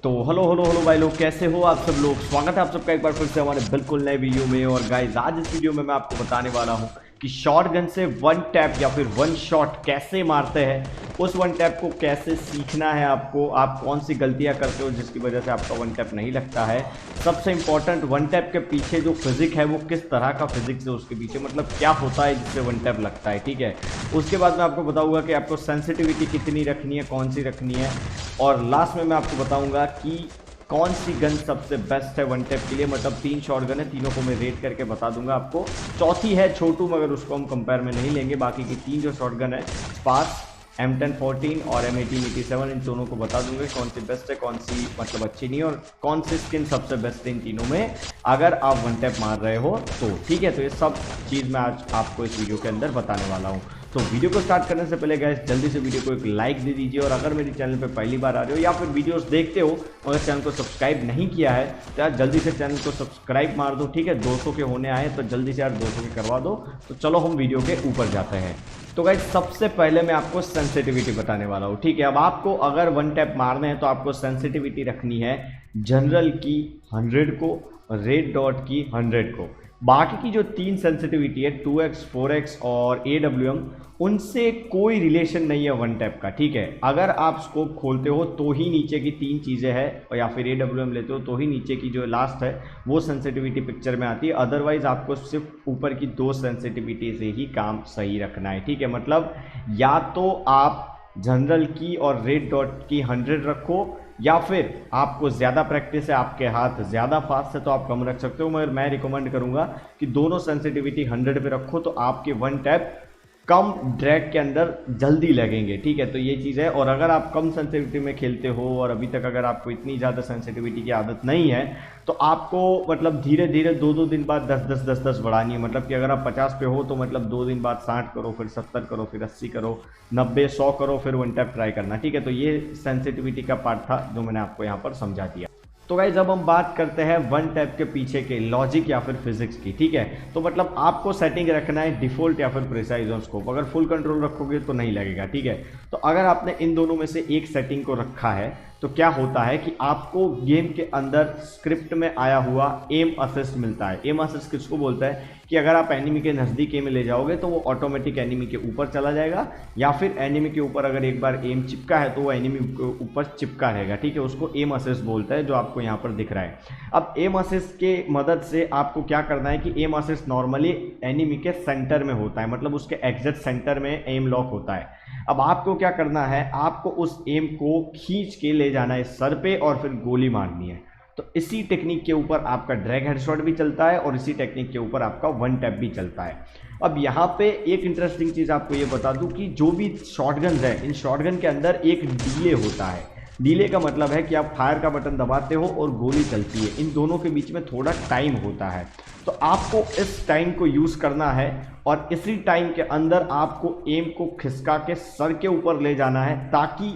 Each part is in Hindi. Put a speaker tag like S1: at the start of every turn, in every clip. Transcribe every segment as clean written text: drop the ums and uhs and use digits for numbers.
S1: तो हेलो हेलो हेलो भाई लोग, कैसे हो आप सब लोग। स्वागत है आप सबका एक बार फिर से हमारे बिल्कुल नए वीडियो में। और गाइस आज इस वीडियो में मैं आपको बताने वाला हूं कि शॉटगन से वन टैप या फिर वन शॉट कैसे मारते हैं, उस वन टैप को कैसे सीखना है आपको, आप कौन सी गलतियां करते हो जिसकी वजह से आपका वन टैप नहीं लगता है। सबसे इंपॉर्टेंट, वन टैप के पीछे जो फिजिक है वो किस तरह का फिजिक्स है उसके पीछे, मतलब क्या होता है जिससे वन टैप लगता है, ठीक है। उसके बाद मैं आपको बताऊंगा कि आपको सेंसिटिविटी कितनी रखनी है, कौन सी रखनी है, और लास्ट में मैं आपको बताऊंगा कि कौन सी गन सबसे बेस्ट है वन टैप के लिए। मतलब 3 शॉट गन है, तीनों को मैं रेट करके बता दूंगा आपको। चौथी है छोटू, मगर उसको हम कंपेयर में नहीं लेंगे। बाकी की 3 जो शॉट गन है, स्पार्स, M1014 और M1887, इन दोनों को बता दूंगे कौन सी बेस्ट है, कौन सी मतलब अच्छी नहीं है, और कौन सी स्किन सबसे बेस्ट है इन तीनों में अगर आप वन टैप मार रहे हो तो, ठीक है। तो ये सब चीज़ मैं आज आपको इस वीडियो के अंदर बताने वाला हूँ। तो वीडियो को स्टार्ट करने से पहले गाइस जल्दी से वीडियो को एक लाइक दे दीजिए, और अगर मेरे चैनल पे पहली बार आ रहे हो या फिर वीडियोस देखते हो और चैनल को सब्सक्राइब नहीं किया है तो यार जल्दी से चैनल को सब्सक्राइब मार दो, ठीक है। 200 के होने आए तो जल्दी से यार 200 के करवा दो। तो चलो हम वीडियो के ऊपर जाते हैं। तो गाइस सबसे पहले मैं आपको सेंसिटिविटी बताने वाला हूँ, ठीक है। अब आपको अगर वन टैप मारने हैं तो आपको सेंसिटिविटी रखनी है जनरल की 100 को, रेड डॉट की 100 को। बाकी की जो 3 सेंसिटिविटी है 2x, 4x और AWM, उनसे कोई रिलेशन नहीं है वन टैप का, ठीक है। अगर आप स्कोप खोलते हो तो ही नीचे की 3 चीज़ें हैं, या फिर AWM लेते हो तो ही नीचे की जो लास्ट है वो सेंसिटिविटी पिक्चर में आती है। अदरवाइज आपको सिर्फ ऊपर की 2 सेंसिटिविटी से ही काम सही रखना है, ठीक है। मतलब या तो आप जनरल की और रेड डॉट की 100 रखो, या फिर आपको ज़्यादा प्रैक्टिस है, आपके हाथ ज़्यादा फास्ट है तो आप कम रख सकते हो, मगर मैं रिकमेंड करूंगा कि दोनों सेंसिटिविटी 100 पे रखो तो आपके वन टैप कम ड्रैग के अंदर जल्दी लगेंगे, ठीक है। तो ये चीज़ है। और अगर आप कम सेंसिटिविटी में खेलते हो और अभी तक अगर आपको इतनी ज़्यादा सेंसिटिविटी की आदत नहीं है तो आपको मतलब धीरे धीरे 2-2 दिन बाद 10-10 बढ़ानी है। मतलब कि अगर आप 50 पे हो तो मतलब 2 दिन बाद 60 करो, फिर 70 करो, फिर 80 करो, 90, 100 करो, फिर वन टैप ट्राई करना, ठीक है। तो ये सेंसिटिविटी का पार्ट था जो मैंने आपको यहाँ पर समझा दिया। तो गाइस अब हम बात करते हैं वन टैप के पीछे के लॉजिक या फिर फिजिक्स की, ठीक है। तो मतलब आपको सेटिंग रखना है डिफॉल्ट या फिर प्रिसाइज ऑन स्कोप। अगर फुल कंट्रोल रखोगे तो नहीं लगेगा, ठीक है। तो अगर आपने इन दोनों में से एक सेटिंग को रखा है तो क्या होता है कि आपको गेम के अंदर स्क्रिप्ट में आया हुआ एम असिस्ट मिलता है। एम असिस्ट किसको बोलता है कि अगर आप एनिमी के नज़दीक एम ले जाओगे तो वो ऑटोमेटिक एनिमी के ऊपर चला जाएगा, या फिर एनिमी के ऊपर अगर एक बार एम चिपका है तो वो एनिमी के ऊपर चिपका रहेगा, ठीक है। उसको एम असिस्ट बोलता है, जो आपको यहाँ पर दिख रहा है। अब एम असिस्ट के मदद से आपको क्या करना है कि एम असिस्ट नॉर्मली एनिमी के सेंटर में होता है, मतलब उसके एग्जैक्ट सेंटर में एम लॉक होता है। अब आपको क्या करना है, आपको उस एम को खींच के ले जाना है सर पे और फिर गोली मारनी है। तो इसी टेक्निक के ऊपर आपका ड्रैग हेडशॉट भी चलता है और इसी टेक्निक के ऊपर आपका वन टैप भी चलता है। अब यहाँ पे एक इंटरेस्टिंग चीज़ आपको ये बता दूं कि जो भी शॉटगन है, इन शॉटगन के अंदर एक डीले होता है। डीले का मतलब है कि आप फायर का बटन दबाते हो और गोली चलती है, इन दोनों के बीच में थोड़ा टाइम होता है। तो आपको इस टाइम को यूज़ करना है और इसी टाइम के अंदर आपको एम को खिसका के सर के ऊपर ले जाना है ताकि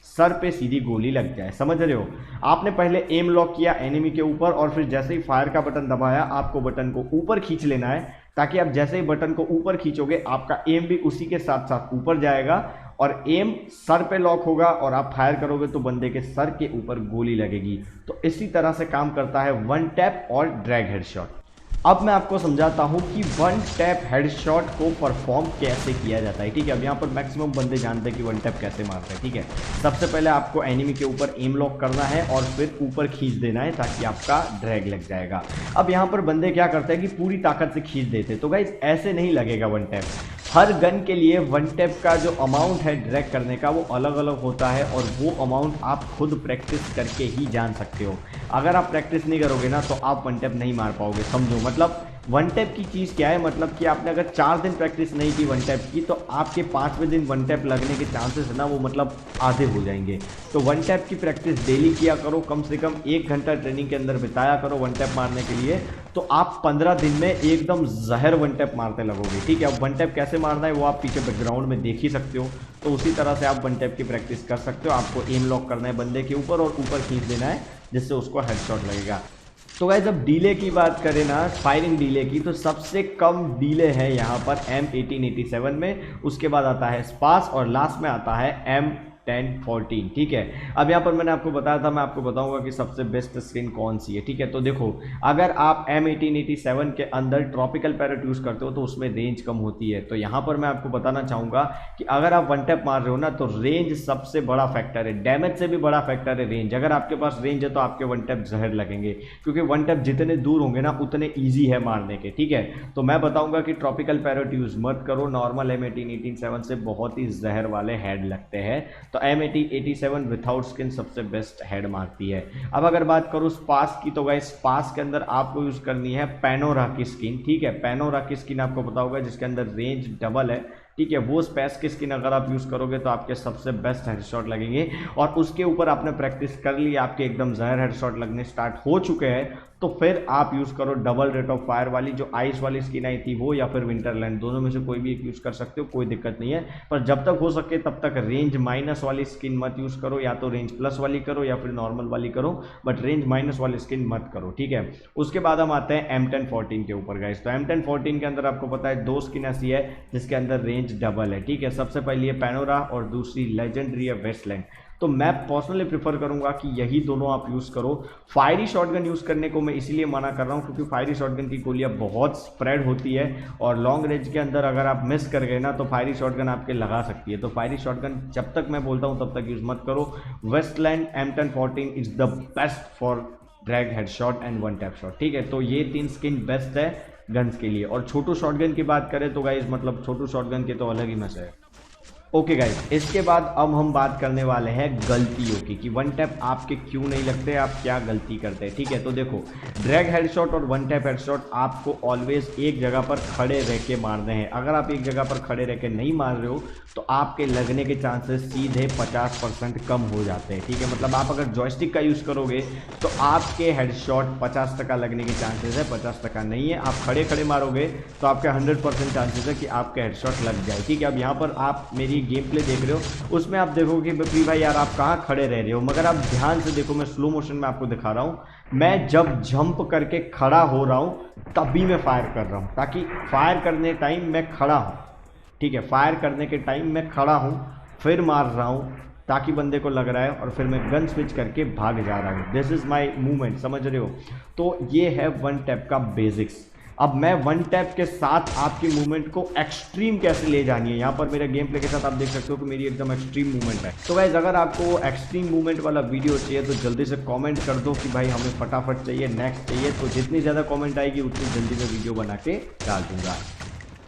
S1: सर पे सीधी गोली लग जाए, समझ रहे हो। आपने पहले एम लॉक किया एनिमी के ऊपर और फिर जैसे ही फायर का बटन दबाया आपको बटन को ऊपर खींच लेना है, ताकि आप जैसे ही बटन को ऊपर खींचोगे आपका एम भी उसी के साथ साथ ऊपर जाएगा और एम सर पे लॉक होगा और आप फायर करोगे तो बंदे के सर के ऊपर गोली लगेगी। तो इसी तरह से काम करता है वन टैप और ड्रैग हेडशॉट। अब मैं आपको समझाता हूं कि वन टैप हेडशॉट को परफॉर्म कैसे किया जाता है, ठीक है। अब यहाँ पर मैक्सिमम बंदे जानते हैं कि वन टैप कैसे मारते हैं, ठीक है। सबसे पहले आपको एनिमी के ऊपर एम लॉक करना है और फिर ऊपर खींच देना है ताकि आपका ड्रैग लग जाएगा। अब यहाँ पर बंदे क्या करते हैं कि पूरी ताकत से खींच देते हैं, तो गाइस ऐसे नहीं लगेगा वन टैप। हर गन के लिए वन टैप का जो अमाउंट है ड्रैग करने का वो अलग अलग होता है, और वो अमाउंट आप खुद प्रैक्टिस करके ही जान सकते हो। अगर आप प्रैक्टिस नहीं करोगे ना तो आप वन टैप नहीं मार पाओगे, समझो। मतलब वन टैप की चीज़ क्या है, मतलब कि आपने अगर 4 दिन प्रैक्टिस नहीं की वन टैप की तो आपके 5वें दिन वन टैप लगने के चांसेस है ना वो मतलब आधे हो जाएंगे। तो वन टैप की प्रैक्टिस डेली किया करो, कम से कम 1 घंटा ट्रेनिंग के अंदर बिताया करो वन टैप मारने के लिए, तो आप 15 दिन में एकदम जहर वन टैप मारते लगोगे, ठीक है। अब वन टैप कैसे मारना है वो आप पीछे बैकग्राउंड में देख ही सकते हो, तो उसी तरह से आप वन टैप की प्रैक्टिस कर सकते हो। आपको एम लॉक करना है बंदे के ऊपर और ऊपर खींच देना है जिससे उसको हेडशॉट लगेगा। तो गाइस जब डीले की बात करें ना, फायरिंग डीले की, तो सबसे कम डीले है यहाँ पर M1887 में, उसके बाद आता है स्पास और लास्ट में आता है 10 14, ठीक है। अब यहाँ पर मैंने आपको बताया था, मैं आपको बताऊंगा कि सबसे बेस्ट स्किन कौन सी है, ठीक है। तो देखो, अगर आप M1887 के अंदर ट्रॉपिकल पैरेट यूज करते हो तो उसमें रेंज कम होती है। तो यहाँ पर मैं आपको बताना चाहूंगा कि अगर आप वन टैप मार रहे हो ना, तो रेंज सबसे बड़ा फैक्टर है, डैमेज से भी बड़ा फैक्टर है रेंज। अगर आपके पास रेंज है तो आपके वन टैप जहर लगेंगे, क्योंकि वन टैप जितने दूर होंगे ना उतने ईजी है मारने के, ठीक है। तो मैं बताऊंगा कि ट्रॉपिकल पैरेट यूज मत करो, नॉर्मल M1887 से बहुत ही जहर वाले हेड लगते हैं। तो M1887 विथआउट स्किन सबसे बेस्ट हेड मारती है। अब अगर बात करूं स्पास की, तो गाइस स्पास के अंदर आपको यूज करनी है पैनोरा की स्किन, ठीक है। पैनोरा की स्किन आपको पता होगा जिसके अंदर रेंज डबल है, ठीक है। वो स्पेस की स्किन अगर आप यूज करोगे तो आपके सबसे बेस्ट हेडशॉट लगेंगे। और उसके ऊपर आपने प्रैक्टिस कर ली, आपके एकदम जहर हेडशॉट लगने स्टार्ट हो चुके हैं, तो फिर आप यूज करो डबल रेट ऑफ फायर वाली जो आइस वाली स्किन आई थी वो, या फिर विंटरलैंड, दोनों में से कोई भी एक यूज कर सकते हो, कोई दिक्कत नहीं है। पर जब तक हो सके तब तक रेंज माइनस वाली स्किन मत यूज करो, या तो रेंज प्लस वाली करो या फिर नॉर्मल वाली करो, बट रेंज माइनस वाली स्किन मत करो, ठीक है। उसके बाद हम आते हैं M1014 के ऊपर गाइस। तो M1014 के अंदर आपको पता है दो स्किन ऐसी है जिसके अंदर रेंज डबल है, ठीक है। सबसे पहली है पैनोरा और दूसरी लेजेंडरी है वेस्टलैंड। तो मैं पर्सनली प्रीफर करूंगा कि यही दोनों आप यूज करो। फायरी शॉटगन यूज करने को मैं इसीलिए मना कर रहा हूं क्योंकि फायरी शॉटगन की गोलियां बहुत स्प्रेड होती है और लॉन्ग रेंज के अंदर अगर आप मिस कर गए ना तो फायरी शॉटगन आपके लगा सकती है। तो फायरी शॉटगन जब तक मैं बोलता हूं तब तक यूज मत करो। Westland M1014 is the best for drag headshot and one tap shot, ठीक है। तो ये तीन स्किन बेस्ट है गन्स के लिए। और छोटू शॉटगन की बात करें तो गाइस मतलब छोटू शॉटगन के तो अलग ही मजा है। ओके गाइस, इसके बाद अब हम बात करने वाले हैं गलतियों की कि वन टैप आपके क्यों नहीं लगते, आप क्या गलती करते हैं, ठीक है। तो देखो, ड्रैग हेडशॉट और वन टैप हेडशॉट आपको ऑलवेज एक जगह पर खड़े रह के मारने हैं। अगर आप एक जगह पर खड़े रह के नहीं मार रहे हो तो आपके लगने के चांसेस सीधे 50% कम हो जाते हैं, ठीक है। मतलब आप अगर जॉयस्टिक का यूज़ करोगे तो आपके हेडशॉट 50% लगने के चांसेस है, 50% नहीं है। आप खड़े खड़े मारोगे तो आपके 100% चांसेस है कि आपके हेडशॉट लग जाए, ठीक है। अब यहाँ पर आप मेरी गेम प्ले देख रहे हो, उसमें आप देखोगे कि भाई यार आप कहाँ खड़े रह रहे हो, मगर आप ध्यान से देखो, मैं स्लो मोशन में आपको दिखा रहा हूँ। मैं जब जंप करके खड़ा हो रहा हूँ तभी मैं फायर कर रहा हूँ, ताकि फायर करने टाइम मैं खड़ा हूँ, ठीक है। फायर करने के टाइम मैं खड़ा हूँ, फिर मार रहा हूँ ताकि बंदे को लग रहा है, और फिर मैं गन स्विच करके भाग जा रहा हूँ। दिस इज माई मूवमेंट, समझ रहे हो। तो ये है वन टैप का बेसिक्स। अब मैं वन टैप के साथ आपकी मूवमेंट को एक्सट्रीम कैसे ले जानी है, यहाँ पर मेरे गेम प्ले के साथ आप देख सकते हो कि मेरी एकदम एक्सट्रीम मूवमेंट है। तो गाइस, अगर आपको एक्सट्रीम मूवमेंट वाला वीडियो चाहिए तो जल्दी से कमेंट कर दो कि भाई हमें फटाफट चाहिए, नेक्स्ट चाहिए। तो जितनी ज़्यादा कमेंट आएगी उतनी जल्दी मैं वीडियो बना के डाल दूंगा।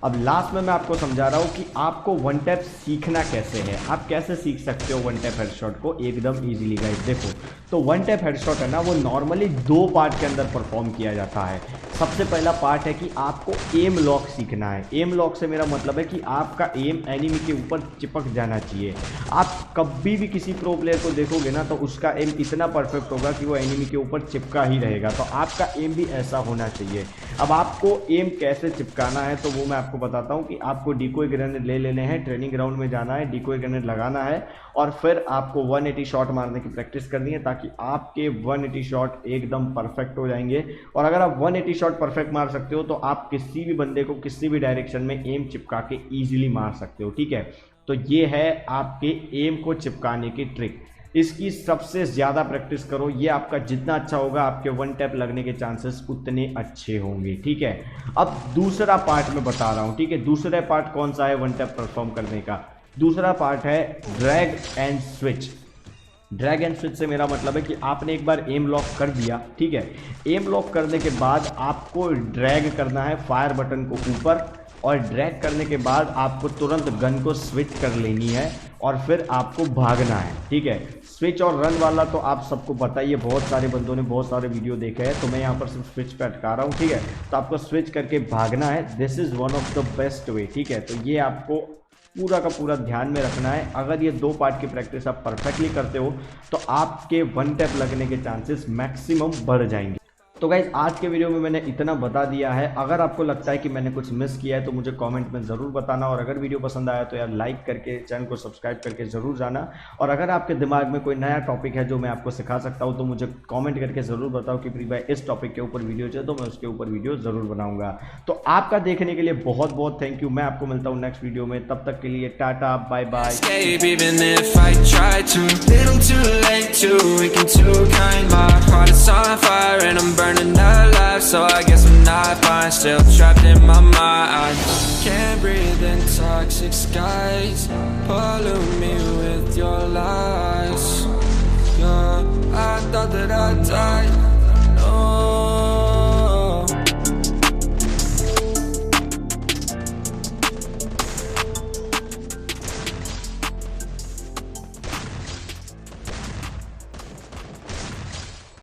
S1: अब लास्ट में मैं आपको समझा रहा हूँ कि आपको वन टैप सीखना कैसे है, आप कैसे सीख सकते हो वन टैप हेडशॉट को एकदम इजीली। गाइस देखो, तो वन टैप हेडशॉट है ना, वो नॉर्मली दो पार्ट के अंदर परफॉर्म किया जाता है। सबसे पहला पार्ट है कि आपको एम लॉक सीखना है। एम लॉक से मेरा मतलब है कि आपका एम एनिमी के ऊपर चिपक जाना चाहिए। आप कभी भी किसी प्रो प्लेयर को देखोगे ना तो उसका एम इतना परफेक्ट होगा कि वो एनिमी के ऊपर चिपका ही रहेगा। तो आपका एम भी ऐसा होना चाहिए। अब आपको एम कैसे चिपकाना है तो वो मैं आपको बताता हूँ कि आपको डिकोय ग्रेनेड ले लेने हैं, ट्रेनिंग ग्राउंड में जाना है, डिकोय ग्रेनेड लगाना है और फिर आपको 180 शॉट मारने की प्रैक्टिस करनी है ताकि आपके 180 शॉट एकदम परफेक्ट हो जाएंगे। और अगर आप 180 शॉट परफेक्ट मार सकते हो तो आप किसी भी बंदे को किसी भी डायरेक्शन में एम चिपका के ईजिली मार सकते हो, ठीक है। तो ये है आपके एम को चिपकाने की ट्रिक। इसकी सबसे ज़्यादा प्रैक्टिस करो, ये आपका जितना अच्छा होगा आपके वन टैप लगने के चांसेस उतने अच्छे होंगे, ठीक है। अब दूसरा पार्ट मैं बता रहा हूँ, ठीक है। दूसरा पार्ट कौन सा है वन टैप परफॉर्म करने का? दूसरा पार्ट है drag and switch. Drag and switch से मेरा मतलब है कि आपने एक बार एम लॉक कर दिया, ठीक है। एम लॉक करने के बाद आपको ड्रैग करना है फायर बटन को ऊपर, और ड्रैग करने के बाद आपको तुरंत गन को स्विच कर लेनी है और फिर आपको भागना है, ठीक है। स्विच और रन वाला तो आप सबको बताइए, बहुत सारे बंदों ने बहुत सारे वीडियो देखे हैं, तो मैं यहाँ पर सिर्फ स्विच पे अटका रहा हूँ, ठीक है। तो आपको स्विच करके भागना है। This is one of the best way, ठीक है। तो ये आपको पूरा का पूरा ध्यान में रखना है। अगर ये दो पार्ट की प्रैक्टिस आप परफेक्टली करते हो तो आपके वन टैप लगने के चांसेस मैक्सिमम बढ़ जाएंगे। तो गाइज आज के वीडियो में मैंने इतना बता दिया है। अगर आपको लगता है कि मैंने कुछ मिस किया है तो मुझे कमेंट में ज़रूर बताना, और अगर वीडियो पसंद आया तो यार लाइक करके चैनल को सब्सक्राइब करके ज़रूर जाना। और अगर आपके दिमाग में कोई नया टॉपिक है जो मैं आपको सिखा सकता हूँ तो मुझे कमेंट करके ज़रूर बताओ कि प्री भाई इस टॉपिक के ऊपर वीडियो चाहिए, तो मैं उसके ऊपर वीडियो ज़रूर बनाऊंगा। तो आपका देखने के लिए बहुत बहुत थैंक यू। मैं आपको मिलता हूँ नेक्स्ट वीडियो में, तब तक के लिए tata bye bye.
S2: So I guess I'm not fine, still trapped in my mind. Can't breathe in toxic skies, pollute me with your lies.